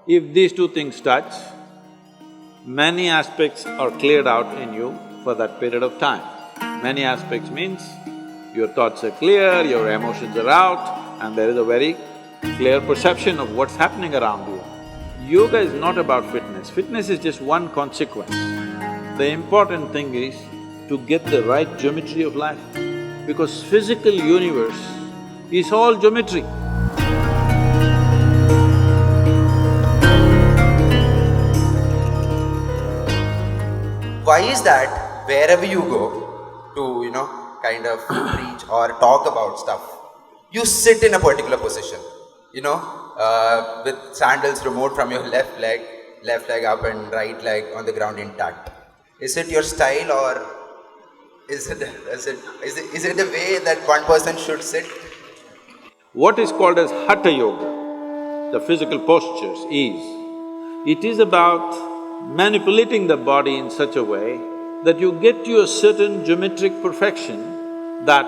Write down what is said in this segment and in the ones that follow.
If these two things touch, many aspects are cleared out in you for that period of time. Many aspects means your thoughts are clear, your emotions are out, and there is a very clear perception of what's happening around you. Yoga is not about fitness. Fitness is just one consequence. The important thing is to get the right geometry of life, because physical universe is all geometry. Why is that wherever you go to, kind of preach or talk about stuff, you sit in a particular position, with sandals removed from your left leg up and right leg on the ground intact? Is it your style, or is it the way that one person should sit? What is called as Hatha Yoga, the physical postures, it is about manipulating the body in such a way that you get to a certain geometric perfection, that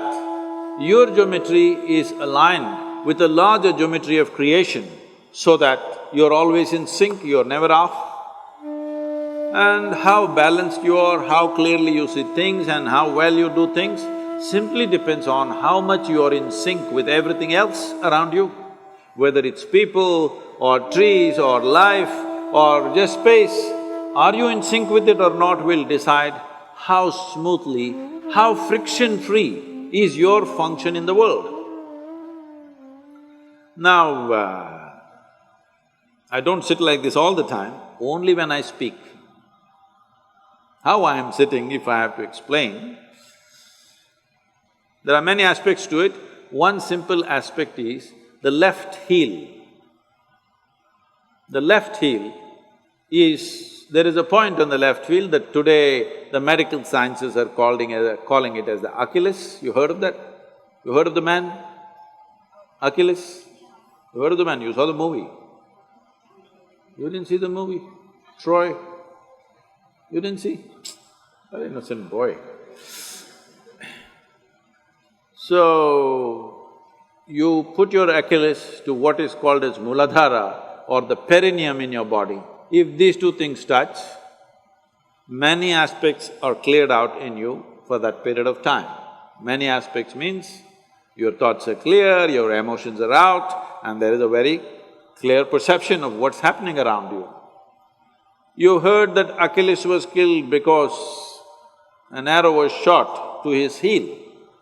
your geometry is aligned with the larger geometry of creation, so that you're always in sync, you're never off. And how balanced you are, how clearly you see things and how well you do things simply depends on how much you are in sync with everything else around you. Whether it's people or trees or life or just space, are you in sync with it or not will decide how smoothly, how friction-free is your function in the world. Now, I don't sit like this all the time, only when I speak. How I am sitting, if I have to explain, there are many aspects to it. One simple aspect is the left heel. The left heel is… there is a point on the left heel that today the medical sciences are calling it as the Achilles. You heard of that? You heard of the man? Achilles? You heard of the man? You saw the movie. You didn't see the movie? Troy? You didn't see? An innocent boy. So, you put your Achilles to what is called as Muladhara or the perineum in your body. If these two things touch, many aspects are cleared out in you for that period of time. Many aspects means your thoughts are clear, your emotions are out, and there is a very clear perception of what's happening around you. You heard that Achilles was killed because an arrow was shot to his heel.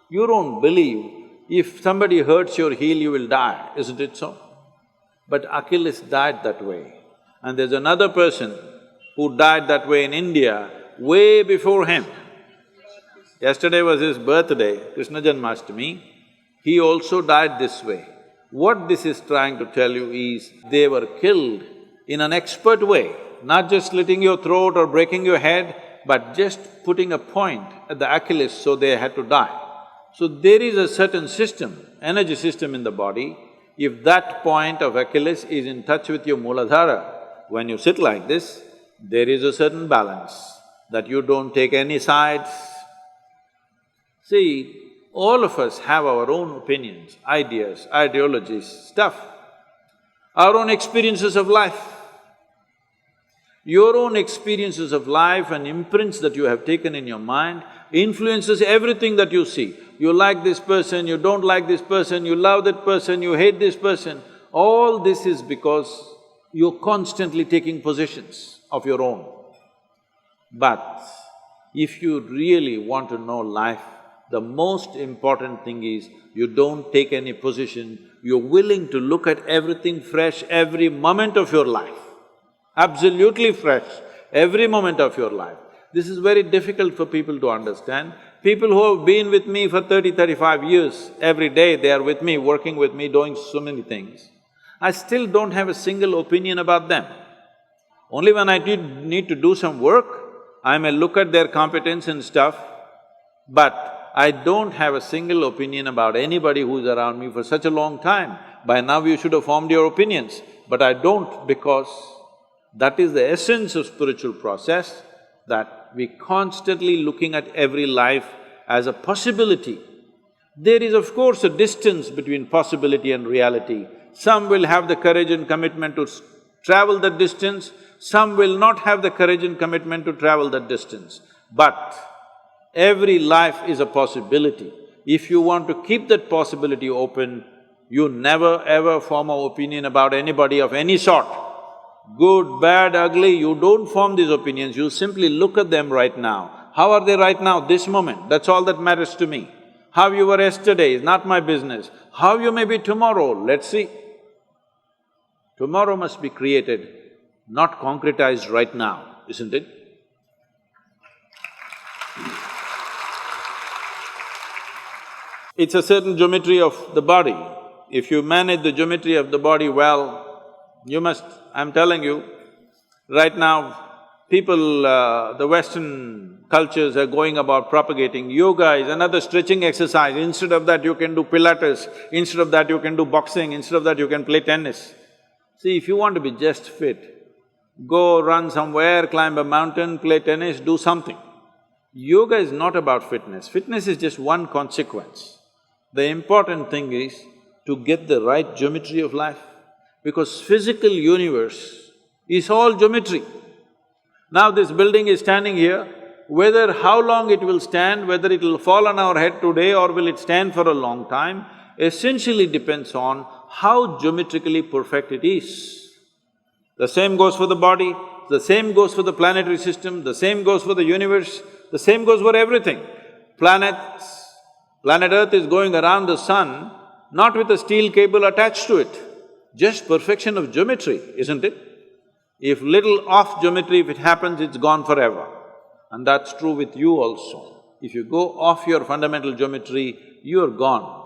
You don't believe if somebody hurts your heel, you will die, isn't it so? But Achilles died that way. And there's another person who died that way in India way before him. Yesterday was his birthday, Krishna Janmashtami. He also died this way. What this is trying to tell you is, they were killed in an expert way, not just slitting your throat or breaking your head, but just putting a point at the Achilles, so they had to die. So there is a certain system, energy system in the body. If that point of Achilles is in touch with your Muladhara, when you sit like this, there is a certain balance, that you don't take any sides. See, all of us have our own opinions, ideas, ideologies, stuff, our own experiences of life. Your own experiences of life and imprints that you have taken in your mind influences everything that you see. You like this person, you don't like this person, you love that person, you hate this person. All this is because you're constantly taking positions of your own. But if you really want to know life, the most important thing is you don't take any position, you're willing to look at everything fresh every moment of your life. Absolutely fresh, every moment of your life. This is very difficult for people to understand. People who have been with me for 35 years, every day they are with me, working with me, doing so many things. I still don't have a single opinion about them. Only when I need to do some work, I may look at their competence and stuff, but I don't have a single opinion about anybody who's around me for such a long time. By now you should have formed your opinions, but I don't, because that is the essence of spiritual process, that we constantly looking at every life as a possibility. There is of course a distance between possibility and reality. Some will have the courage and commitment to travel that distance, some will not have the courage and commitment to travel that distance. But every life is a possibility. If you want to keep that possibility open, you never ever form an opinion about anybody of any sort. Good, bad, ugly, you don't form these opinions, you simply look at them right now. How are they right now, this moment? That's all that matters to me. How you were yesterday is not my business. How you may be tomorrow, let's see. Tomorrow must be created, not concretized right now, isn't it? It's a certain geometry of the body. If you manage the geometry of the body well, you must… I'm telling you, right now, people, the Western cultures are going about propagating yoga is another stretching exercise. Instead of that, you can do Pilates, instead of that, you can do boxing, instead of that, you can play tennis. See, if you want to be just fit, go run somewhere, climb a mountain, play tennis, do something. Yoga is not about fitness, fitness is just one consequence. The important thing is to get the right geometry of life, because physical universe is all geometry. Now this building is standing here, whether how long it will stand, whether it will fall on our head today or will it stand for a long time, essentially depends on how geometrically perfect it is. The same goes for the body, the same goes for the planetary system, the same goes for the universe, the same goes for everything. Planet Earth is going around the sun, not with a steel cable attached to it, just perfection of geometry, isn't it? If little off geometry, if it happens, it's gone forever. And that's true with you also. If you go off your fundamental geometry, you're gone.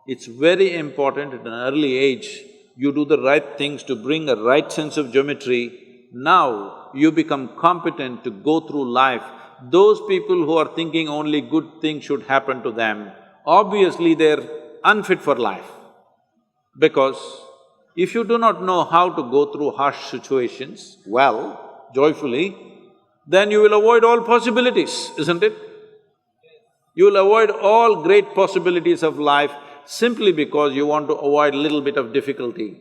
It's very important at an early age, you do the right things to bring a right sense of geometry. Now, you become competent to go through life. Those people who are thinking only good things should happen to them, obviously they're unfit for life. Because if you do not know how to go through harsh situations well, joyfully, then you will avoid all possibilities, isn't it? You will avoid all great possibilities of life simply because you want to avoid little bit of difficulty.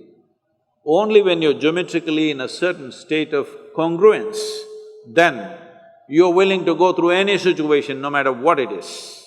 Only when you're geometrically in a certain state of congruence, then you're willing to go through any situation, no matter what it is.